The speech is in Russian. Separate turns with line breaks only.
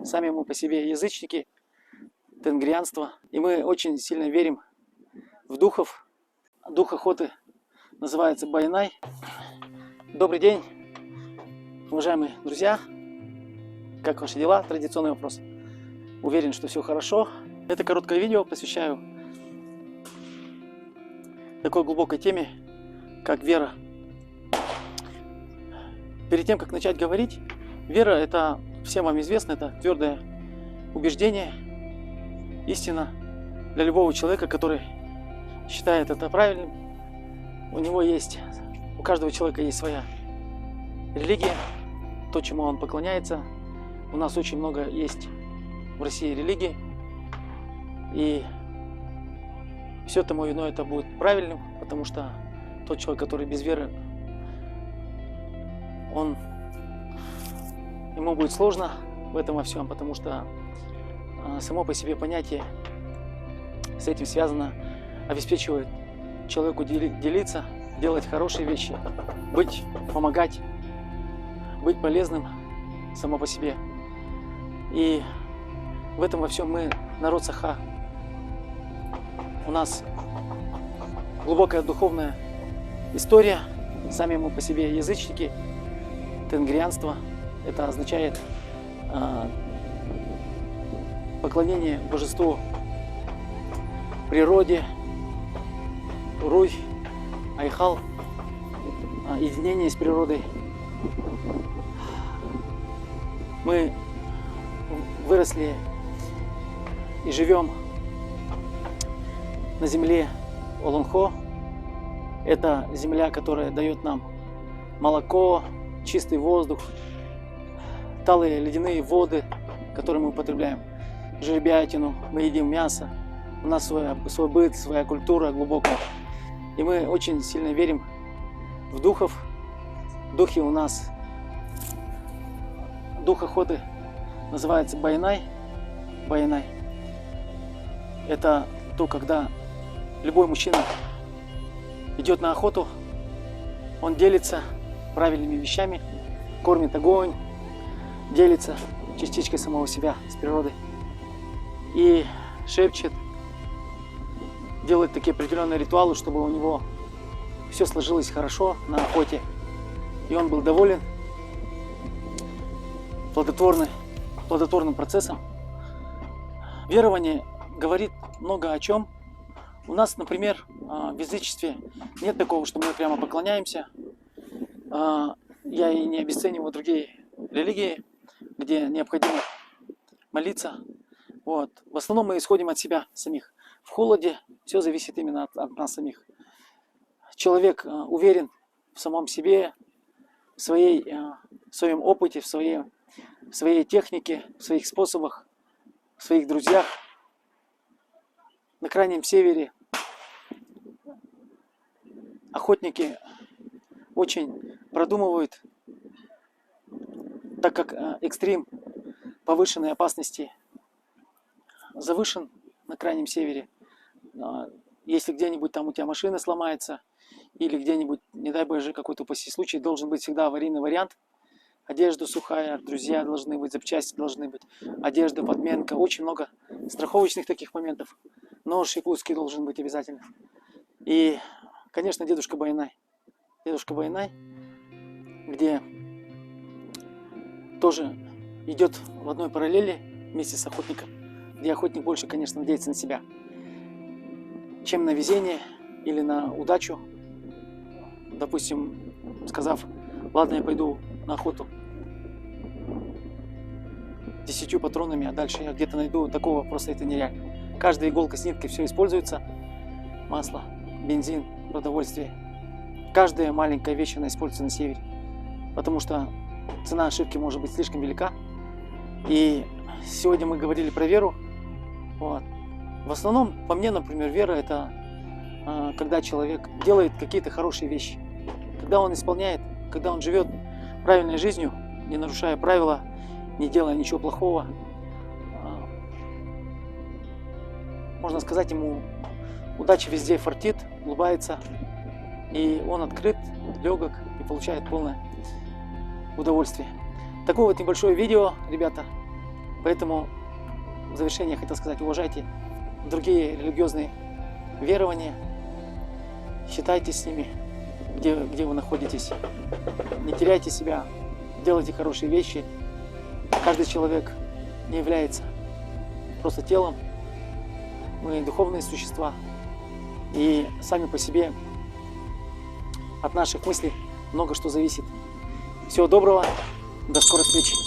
Сами мы по себе язычники, тенгрианство. И мы очень сильно верим в духов. Дух охоты называется Байнай. Добрый день, уважаемые друзья. Как ваши дела? Традиционный вопрос. Уверен, что все хорошо. Это короткое видео посвящаю такой глубокой теме, как вера. Перед тем, как начать говорить, вера — это, всем вам известно, это твердое убеждение, истина для любого человека, который считает это правильным. У каждого человека есть своя религия, то, чему он поклоняется. У нас очень много есть в России религий, и все тому виной это будет правильным, потому что тот человек, который без веры, ему будет сложно в этом во всем, потому что само по себе понятие с этим связано, обеспечивает человеку делиться, делать хорошие вещи, помогать, быть полезным само по себе. И в этом во всем мы народ Саха. У нас глубокая духовная история, сами мы по себе язычники, тенгрианство. Это означает поклонение божеству, природе, Руй, Айхал, единение с природой. Мы выросли и живем на земле Олонхо. Это земля, которая дает нам молоко, чистый воздух, талые ледяные воды, которые мы употребляем, жеребятину, мы едим мясо. У нас свой быт, своя культура глубокая. И мы очень сильно верим в духов. Духи у нас, дух охоты называется Байнай. Байнай. Это то, когда любой мужчина идет на охоту, он делится правильными вещами, кормит огонь, делится частичкой самого себя с природой и шепчет, делает такие определенные ритуалы, чтобы у него все сложилось хорошо на охоте, и он был доволен плодотворным процессом. Верование говорит много о чем. У нас, например, в язычестве нет такого, что мы прямо поклоняемся. Я и не обесцениваю другие религии, где необходимо молиться. В основном мы исходим от себя самих. В холоде все зависит именно от нас самих. Человек уверен в самом себе, в своем опыте, в своей технике, в своих способах, в своих друзьях. На Крайнем Севере охотники очень продумывают, так как экстрим повышенной опасности завышен на Крайнем Севере. Если где-нибудь там у тебя машина сломается, или где-нибудь, не дай боже, какой-то упаси случай, должен быть всегда аварийный вариант. Одежда сухая, друзья должны быть, запчасти должны быть, одежда, подменка, очень много страховочных таких моментов. Нож якутский должен быть обязательно. И, конечно, дедушка Байнай. Дедушка Байнай, где тоже идет в одной параллели вместе с охотником, где охотник больше, конечно, надеется на себя, чем на везение или на удачу. Допустим, сказав: ладно, я пойду на охоту 10 патронами, а дальше я где-то найду, такого просто это нереально. Каждая иголка с ниткой, все используется. Масло, бензин, продовольствие. Каждая маленькая вещь, она используется на севере. Потому что цена ошибки может быть слишком велика. И сегодня мы говорили про веру. В основном, по мне, например, вера — это когда человек делает какие-то хорошие вещи. Когда он исполняет, когда он живет правильной жизнью, не нарушая правила, не делая ничего плохого. Можно сказать, ему удача везде фартит, улыбается, и он открыт, легок и получает полное удовольствие. Такое вот небольшое видео, ребята. Поэтому в завершение я хотел сказать, уважайте другие религиозные верования, считайтесь с ними, где вы находитесь, не теряйте себя, делайте хорошие вещи. Каждый человек не является просто телом, мы духовные существа, и сами по себе от наших мыслей много что зависит. Всего доброго, до скорой встречи.